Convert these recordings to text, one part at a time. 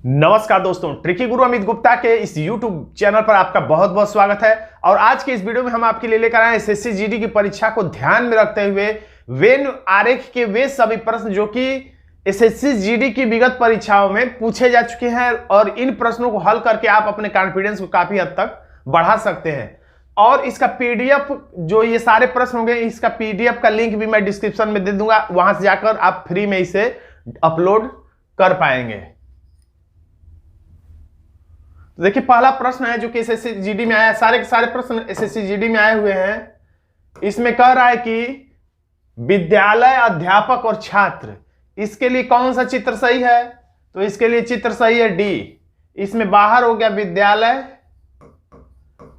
नमस्कार दोस्तों, ट्रिकी गुरु अमित गुप्ता के इस YouTube चैनल पर आपका बहुत बहुत स्वागत है। और आज के इस वीडियो में हम आपके लिए लेकर आए एसएससी जीडी की परीक्षा को ध्यान में रखते हुए वेन आरेख के वे सभी प्रश्न जो कि एसएससी जीडी की विगत परीक्षाओं में पूछे जा चुके हैं और इन प्रश्नों को हल करके आप अपने कॉन्फिडेंस को काफी हद तक बढ़ा सकते हैं। और इसका पीडीएफ जो ये सारे प्रश्न होंगे, इसका पीडीएफ का लिंक भी मैं डिस्क्रिप्शन में दे दूंगा, वहां से जाकर आप फ्री में इसे अपलोड कर पाएंगे। देखिए, पहला प्रश्न है जो कि एसएससी जीडी में आया, सारे के सारे प्रश्न एसएससी जीडी में आए हुए हैं। इसमें कह रहा है कि विद्यालय, अध्यापक और छात्र, इसके लिए कौन सा चित्र सही है? तो इसके लिए चित्र सही है डी। इसमें बाहर हो गया विद्यालय।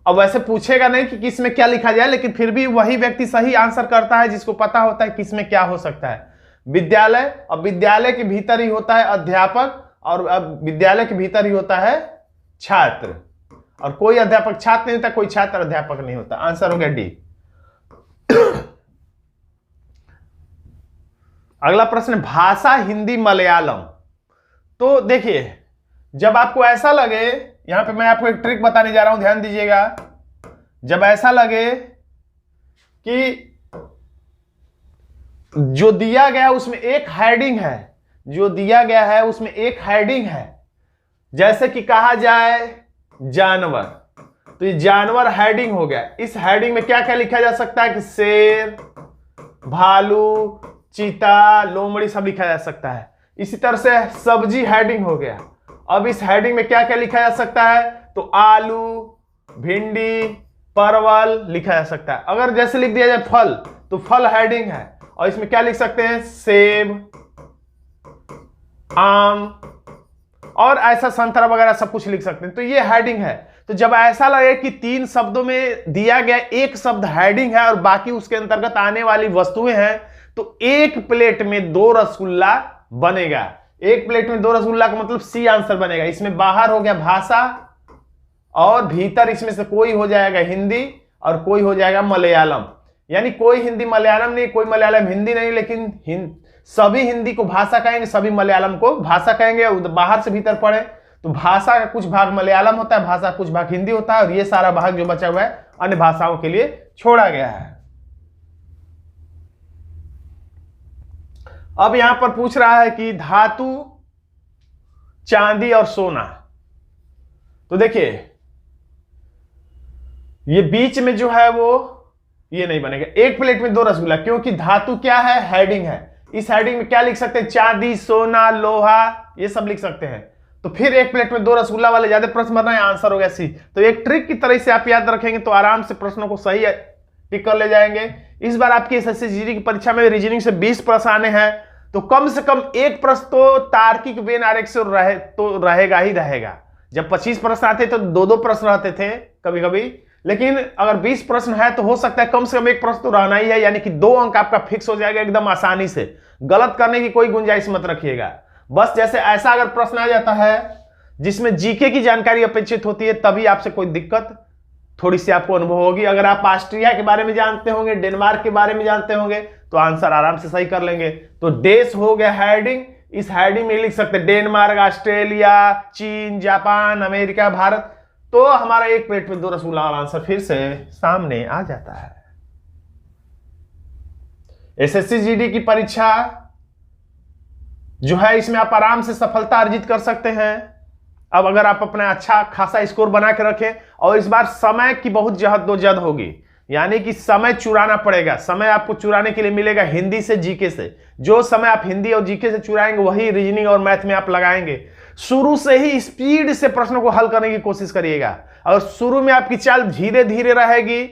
अब वैसे पूछेगा नहीं कि किसमें क्या लिखा जाए, लेकिन फिर भी वही व्यक्ति सही आंसर करता है जिसको पता होता है किसमें क्या हो सकता है। विद्यालय, और विद्यालय के भीतर ही होता है अध्यापक, और अब विद्यालय के भीतर ही होता है छात्र। और कोई अध्यापक छात्र नहीं होता, कोई छात्र अध्यापक नहीं होता। आंसर हो गया डी। अगला प्रश्न, भाषा हिंदी मलयालम। तो देखिए, जब आपको ऐसा लगे, यहां पे मैं आपको एक ट्रिक बताने जा रहा हूं, ध्यान दीजिएगा। जब ऐसा लगे कि जो दिया गया उसमें एक हेडिंग है, जो दिया गया है उसमें एक हेडिंग है, जैसे कि कहा जाए जानवर, तो ये जानवर हेडिंग हो गया। इस हेडिंग में क्या क्या लिखा जा सकता है कि शेर, भालू, चीता, लोमड़ी सब लिखा जा सकता है। इसी तरह से सब्जी हेडिंग हो गया। अब इस हेडिंग में क्या क्या लिखा जा सकता है? तो आलू, भिंडी, परवल लिखा जा सकता है। अगर जैसे लिख दिया जाए फल, तो फल हेडिंग है, और इसमें क्या लिख सकते हैं? सेब, आम, और ऐसा संतरा वगैरह सब कुछ लिख सकते हैं। तो ये हेडिंग है। तो जब ऐसा लगे कि तीन शब्दों में दिया गया एक शब्द हेडिंग है और बाकी उसके अंतर्गत आने वाली वस्तुएं हैं, तो एक प्लेट में 2 रसगुल्ला बनेगा। एक प्लेट में 2 रसगुल्ला का मतलब सी आंसर बनेगा। इसमें बाहर हो गया भाषा, और भीतर इसमें से कोई हो जाएगा हिंदी और कोई हो जाएगा मलयालम। यानी कोई हिंदी मलयालम नहीं, कोई मलयालम हिंदी नहीं, लेकिन सभी हिंदी को भाषा कहेंगे, सभी मलयालम को भाषा कहेंगे। बाहर से भीतर पढ़े तो भाषा का कुछ भाग मलयालम होता है, भाषा कुछ भाग हिंदी होता है, और ये सारा भाग जो बचा हुआ है अन्य भाषाओं के लिए छोड़ा गया है। अब यहां पर पूछ रहा है कि धातु, चांदी और सोना। तो देखिए, ये बीच में जो है वो ये नहीं बनेगा। एक प्लेट में 2 रसगुल्ला, क्योंकि धातु क्या है? हेडिंग है। इस हेडिंग में क्या लिख सकते हैं? चांदी, सोना, लोहा, ये सब लिख सकते हैं। तो फिर एक प्लेट में 2 रसगुल्ला वाले ज्यादा प्रश्न बनना है, आंसर हो गया सी। तो एक ट्रिक की तरह से आप याद रखेंगे तो आराम से प्रश्नों को सही टिक कर ले जाएंगे। इस बार आपकी एसएससी जीडी की परीक्षा में रीजनिंग से 20 प्रश्न आने हैं, तो कम से कम एक प्रश्न तो तार्किक वेन आरेख से रहेगा ही रहेगा। जब 25 प्रश्न आते तो 2-2 प्रश्न रहते थे कभी कभी, लेकिन अगर 20 प्रश्न है तो हो सकता है कम से कम एक प्रश्न तो रहना ही है। यानी कि 2 अंक आपका फिक्स हो जाएगा एकदम आसानी से। गलत करने की कोई गुंजाइश मत रखिएगा। बस जैसे ऐसा अगर प्रश्न आ जाता है जिसमें जीके की जानकारी अपेक्षित होती है, तभी आपसे कोई दिक्कत थोड़ी सी आपको अनुभव होगी। अगर आप ऑस्ट्रिया के बारे में जानते होंगे, डेनमार्क के बारे में जानते होंगे, तो आंसर आराम से सही कर लेंगे। तो देश हो गया हेडिंग, इस हेडिंग में लिख सकते हैं डेनमार्क, ऑस्ट्रेलिया, चीन, जापान, अमेरिका, भारत। तो हमारा एक प्लेट में 2 रसगुल्ला वाला आंसर फिर से सामने आ जाता है। एसएससी जीडी की परीक्षा जो है, इसमें आप आराम से सफलता अर्जित कर सकते हैं। अब अगर आप अपना अच्छा खासा स्कोर बना के रखें, और इस बार समय की बहुत जहदोजहद होगी, यानी कि समय चुराना पड़ेगा। समय आपको चुराने के लिए मिलेगा हिंदी से, जीके से। जो समय आप हिंदी और जीके से चुराएंगे वही रीजनिंग और मैथ में आप लगाएंगे। शुरू से ही स्पीड से प्रश्नों को हल करने की कोशिश करिएगा। अगर शुरू में आपकी चाल धीरे धीरे रहेगी,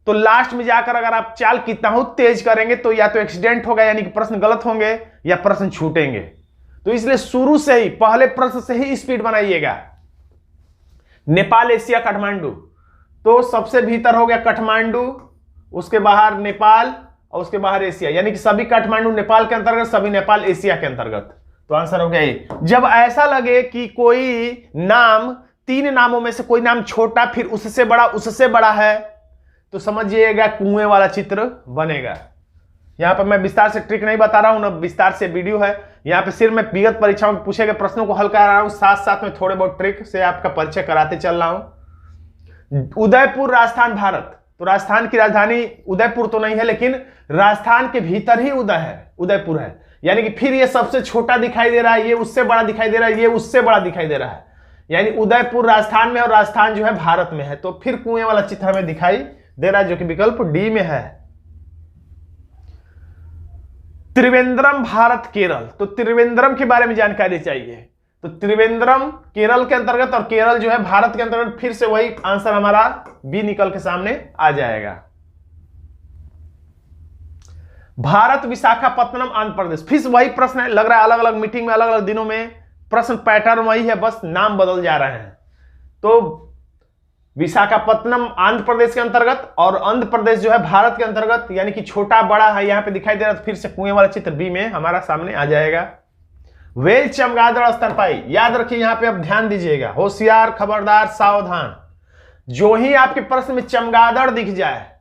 तो लास्ट में जाकर अगर आप चाल कितना हो तेज करेंगे तो या तो एक्सीडेंट होगा, यानी कि प्रश्न गलत होंगे, या प्रश्न छूटेंगे। तो इसलिए शुरू से ही, पहले प्रश्न से ही स्पीड बनाइएगा। नेपाल, एशिया, काठमांडू। तो सबसे भीतर हो गया काठमांडू, उसके बाहर नेपाल, और उसके बाहर एशिया, यानी कि सभी काठमांडू नेपाल के अंतर्गत, सभी नेपाल एशिया के अंतर्गत। तो आंसर हो गया ये। जब ऐसा लगे कि कोई नाम, 3 नामों में से कोई नाम छोटा, फिर उससे बड़ा है, तो समझिएगा कुएं वाला चित्र बनेगा। यहां पर मैं विस्तार से ट्रिक नहीं बता रहा हूं ना, विस्तार से वीडियो है, यहाँ पे सिर्फ मैं विगत परीक्षाओं में पूछे गए प्रश्नों को हल करा रहा हूं, साथ साथ में थोड़े बहुत ट्रिक से आपका परिचय कराते चल रहा हूं। उदयपुर राजस्थान भारत, तो राजस्थान की राजधानी उदयपुर तो नहीं है, लेकिन राजस्थान के भीतर ही उदयपुर है, यानी कि फिर ये सबसे छोटा दिखाई दे रहा है, ये उससे बड़ा दिखाई दे रहा है, ये उससे बड़ा दिखाई दे रहा है, यानी उदयपुर राजस्थान में और राजस्थान जो है भारत में है। तो फिर कुएं वाला चित्र हमें दिखाई दे रहा है, जो कि विकल्प डी में है। त्रिवेंद्रम भारत केरल, तो त्रिवेंद्रम के बारे में जानकारी चाहिए, तो त्रिवेंद्रम केरल के अंतर्गत और केरल जो है भारत के अंतर्गत, फिर से वही आंसर हमारा बी निकल के सामने आ जाएगा। भारत विशाखापत्तनम आंध्र प्रदेश, फिर वही प्रश्न है, लग रहा है अलग अलग मीटिंग में अलग अलग दिनों में प्रश्न पैटर्न वही है, बस नाम बदल जा रहे हैं। तो विशाखापत्तनम आंध्र प्रदेश के अंतर्गत और आंध्र प्रदेश जो है भारत के अंतर्गत, यानी कि छोटा बड़ा है यहां पे दिखाई दे रहा है, तो फिर से कुएं वाला चित्र बी में हमारा सामने आ जाएगा। वेल, चमगादड़, स्तनपाई, याद रखिए यहां पे अब ध्यान दीजिएगा, होशियार, खबरदार, सावधान। जो ही आपके प्रश्न में चमगादड़ दिख जाए,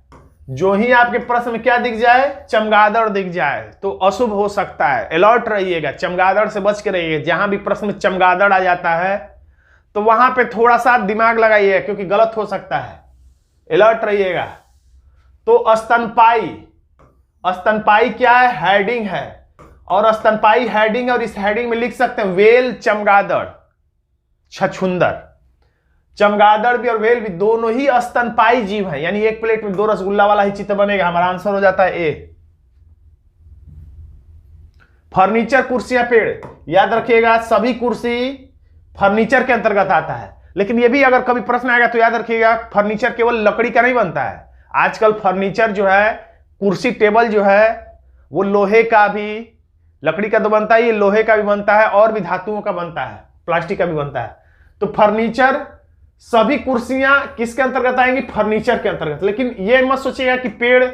जो ही आपके प्रश्न में क्या दिख जाए, चमगादड़ दिख जाए, तो अशुभ हो सकता है, अलर्ट रहिएगा, चमगादड़ से बच के रहिएगा। जहां भी प्रश्न में चमगादड़ आ जाता है तो वहां पे थोड़ा सा दिमाग लगाइएगा, क्योंकि गलत हो सकता है, अलर्ट रहिएगा। तो स्तनपाई, स्तनपाई क्या है, हेडिंग है, और स्तनपाई हेडिंग, और इस हेडिंग में लिख सकते हैं वेल, चमगादड़, छछुंदर। चमगादड़ भी और वेल भी दोनों ही स्तनपाई जीव हैं, यानी एक प्लेट में 2 रसगुल्ला वाला ही चित्र बनेगा, हमारा आंसर हो जाता है ए। फर्नीचर, कुर्सियां, पेड़, याद रखिएगा सभी कुर्सी फर्नीचर के अंतर्गत आता है, लेकिन ये भी अगर कभी प्रश्न आएगा तो याद रखिएगा फर्नीचर केवल लकड़ी का नहीं बनता है, आजकल फर्नीचर जो है, कुर्सी टेबल जो है वो लोहे का भी, लकड़ी का तो बनता है, ये लोहे का भी बनता है और भी धातुओं का बनता है, प्लास्टिक का भी बनता है। तो फर्नीचर, सभी कुर्सियां किसके अंतर्गत आएंगी, फर्नीचर के अंतर्गत। लेकिन ये मत सोचिएगा कि पेड़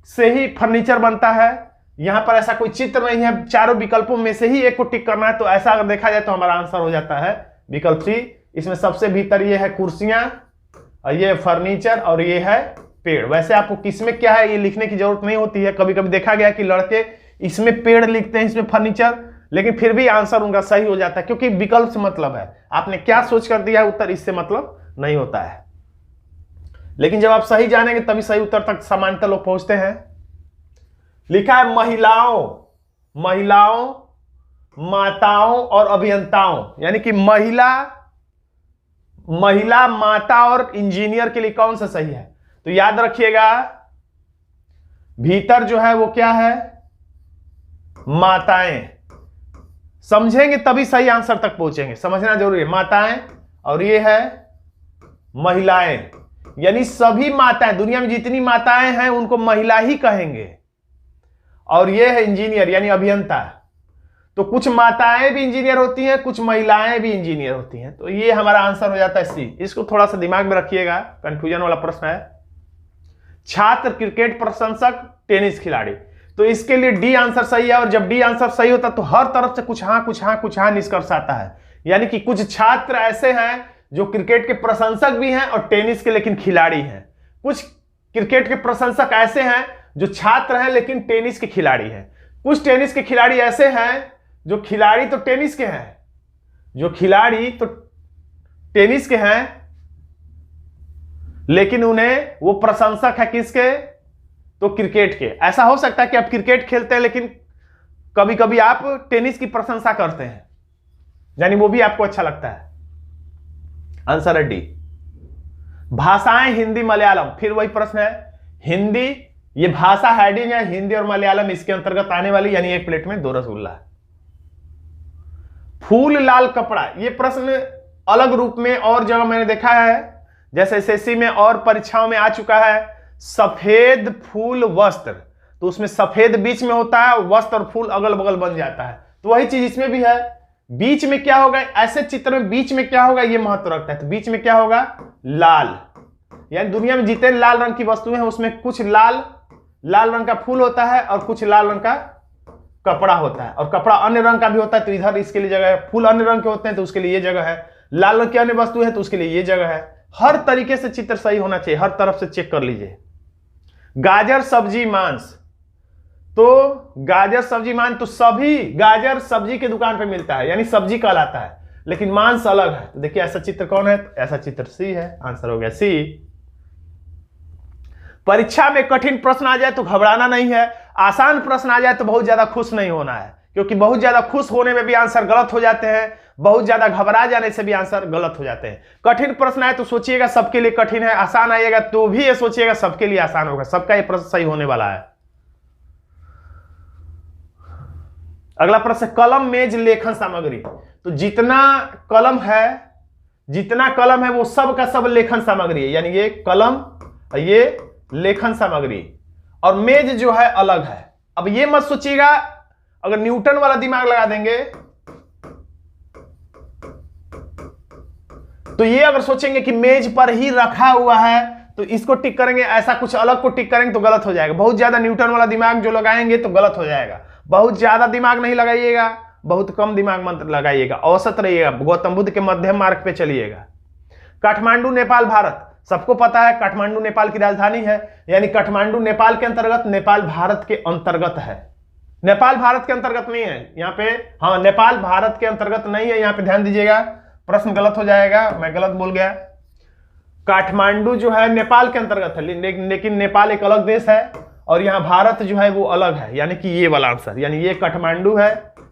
से ही फर्नीचर बनता है, यहां पर ऐसा कोई चित्र नहीं है, चारों विकल्पों में से ही एक को टिक करना है। तो ऐसा अगर देखा जाए तो हमारा आंसर हो जाता है विकल्प सी। इसमें सबसे भीतर ये है कुर्सियां, और ये फर्नीचर, और ये है पेड़। वैसे आपको किसमें क्या है ये लिखने की जरूरत नहीं होती है, कभी कभी देखा गया कि लड़के इसमें पेड़ लिखते हैं, इसमें फर्नीचर, लेकिन फिर भी आंसर उनका सही हो जाता है, क्योंकि विकल्प से मतलब है, आपने क्या सोच कर दिया है उत्तर, इससे मतलब नहीं होता है। लेकिन जब आप सही जानेंगे तभी सही उत्तर तक सामान्यतः लोग पहुंचते हैं। लिखा है महिलाओं, माताओं और अभियंताओं, यानी कि महिला, माता और इंजीनियर के लिए कौन सा सही है। तो याद रखिएगा भीतर जो है वो क्या है, माताएं। समझेंगे तभी सही आंसर तक पहुंचेंगे, समझना जरूरी है। माताएं, और ये है महिलाएं, यानी सभी माताएं, दुनिया में जितनी माताएं हैं उनको महिला ही कहेंगे। और ये है इंजीनियर, यानी अभियंता। तो कुछ माताएं भी इंजीनियर होती हैं, कुछ महिलाएं भी इंजीनियर होती हैं। तो ये हमारा आंसर हो जाता है सी। इसको थोड़ा सा दिमाग में रखिएगा, कंफ्यूजन वाला प्रश्न है। छात्र, क्रिकेट प्रशंसक, टेनिस खिलाड़ी, तो इसके लिए डी आंसर सही है। और जब डी आंसर सही होता है तो हर तरफ से कुछ हाँ कुछ हाँ कुछ हाँ निष्कर्ष आता है, यानी कि कुछ छात्र ऐसे हैं जो क्रिकेट के प्रशंसक भी हैं और टेनिस के लेकिन खिलाड़ी हैं। कुछ क्रिकेट के प्रशंसक ऐसे हैं जो छात्र हैं लेकिन टेनिस के खिलाड़ी हैं। कुछ टेनिस के खिलाड़ी ऐसे हैं जो खिलाड़ी तो टेनिस के हैं, जो खिलाड़ी तो टेनिस के हैं लेकिन उन्हें वो प्रशंसक है किसके, तो क्रिकेट के। ऐसा हो सकता है कि आप क्रिकेट खेलते हैं लेकिन कभी कभी आप टेनिस की प्रशंसा करते हैं, यानी वो भी आपको अच्छा लगता है। आंसर है डी। भाषाएं, हिंदी, मलयालम, फिर वही प्रश्न है। हिंदी, ये भाषा हेडिंग है, हिंदी और मलयालम इसके अंतर्गत आने वाली, यानी एक प्लेट में 2 रसगुल्ला है। फूल, लाल कपड़ा, ये प्रश्न अलग रूप में और जगह मैंने देखा है, जैसे एसएससी में और परीक्षाओं में आ चुका है। सफेद फूल वस्त्र, तो उसमें सफेद बीच में होता है, वस्त्र और फूल अगल बगल बन जाता है। तो वही चीज इसमें भी है। बीच में क्या होगा, ऐसे चित्र में बीच में क्या होगा ये महत्व रखता है। तो बीच में क्या होगा, लाल, यानी दुनिया में जितने लाल रंग की वस्तुएं हैं उसमें कुछ लाल रंग का फूल होता है और कुछ लाल रंग का कपड़ा होता है, और कपड़ा अन्य रंग का भी होता है तो इधर इसके लिए जगह है। फूल अन्य रंग के होते हैं तो उसके लिए ये जगह है। लाल रंग की अन्य वस्तु है तो उसके लिए ये जगह है। हर तरीके से चित्र सही होना चाहिए, हर तरफ से चेक कर लीजिए। गाजर, सब्जी, मांस, तो गाजर सब्जी मान तो सभी गाजर सब्जी के दुकान पे मिलता है, यानी सब्जी कहलाता है, लेकिन मांस अलग है। तो देखिए ऐसा चित्र कौन है, तो ऐसा चित्र सी है, आंसर हो गया सी। परीक्षा में कठिन प्रश्न आ जाए तो घबराना नहीं है, आसान प्रश्न आ जाए तो बहुत ज्यादा खुश नहीं होना है, क्योंकि बहुत ज्यादा खुश होने में भी आंसर गलत हो जाते हैं, बहुत ज्यादा घबरा जाने से भी आंसर गलत हो जाते हैं। कठिन प्रश्न आए तो सोचिएगा सबके लिए कठिन है, आसान आएगा तो भी ये सोचिएगा सबके लिए आसान होगा, सबका ये प्रश्न सही होने वाला है। अगला प्रश्न, कलम मेज लेखन सामग्री। तो जितना कलम है वो सब का सब लेखन सामग्री है, यानी ये कलम ये लेखन सामग्री, और मेज जो है अलग है। अब ये मत सोचिएगा, अगर न्यूटन वाला दिमाग लगा देंगे तो ये अगर सोचेंगे कि मेज पर ही रखा हुआ है तो इसको टिक करेंगे, ऐसा कुछ अलग को टिक करेंगे तो गलत हो जाएगा। बहुत ज्यादा न्यूटन वाला दिमाग जो लगाएंगे तो गलत हो जाएगा। बहुत ज्यादा दिमाग नहीं लगाइएगा, बहुत कम दिमाग मत लगाइएगा, औसत रहिएगा, गौतम बुद्ध के मध्यम मार्ग पे चलिएगा। काठमांडू नेपाल भारत, सबको पता है काठमांडू नेपाल की राजधानी है, यानी काठमांडू नेपाल के अंतर्गत, नेपाल भारत के अंतर्गत है। नेपाल भारत के अंतर्गत नहीं है यहाँ पे, हाँ नेपाल भारत के अंतर्गत नहीं है, यहाँ पे ध्यान दीजिएगा, प्रश्न गलत हो जाएगा, मैं गलत बोल गया। काठमांडू जो है नेपाल के अंतर्गत है, लेकिन नेपाल एक अलग देश है, और यहाँ भारत जो है वो अलग है, यानी कि ये वाला आंसर, यानी ये काठमांडू है,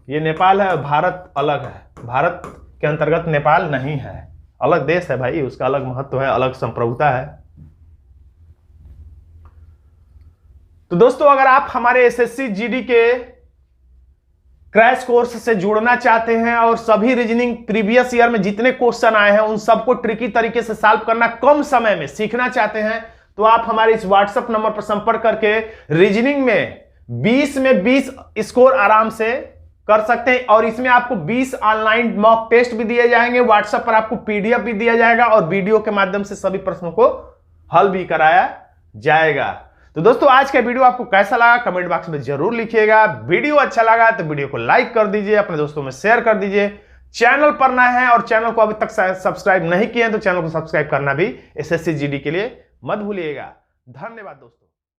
ये नेपाल है, भारत अलग है, भारत के अंतर्गत नेपाल नहीं है, अलग देश है भाई, उसका अलग महत्व है, अलग संप्रभुता है। तो दोस्तों अगर आप हमारे एसएससी जीडी के क्रैश कोर्स से जुड़ना चाहते हैं और सभी रीजनिंग प्रीवियस ईयर में जितने क्वेश्चन आए हैं उन सबको ट्रिकी तरीके से सॉल्व करना कम समय में सीखना चाहते हैं, तो आप हमारे इस व्हाट्सएप नंबर पर संपर्क करके रीजनिंग में 20 में 20 स्कोर आराम से कर सकते हैं, और इसमें आपको 20 ऑनलाइन मॉक टेस्ट भी दिए जाएंगे, व्हाट्सएप पर आपको पीडीएफ भी दिया जाएगा, और वीडियो के माध्यम से सभी प्रश्नों को हल भी कराया जाएगा। तो दोस्तों आज का वीडियो आपको कैसा लगा कमेंट बॉक्स में जरूर लिखिएगा। वीडियो अच्छा लगा तो वीडियो को लाइक कर दीजिए, अपने दोस्तों में शेयर कर दीजिए। चैनल पर नए हैं और चैनल को अभी तक सब्सक्राइब नहीं किए हैं तो चैनल को सब्सक्राइब करना भी एसएससी जीडी के लिए मत भूलिएगा। धन्यवाद दोस्तों।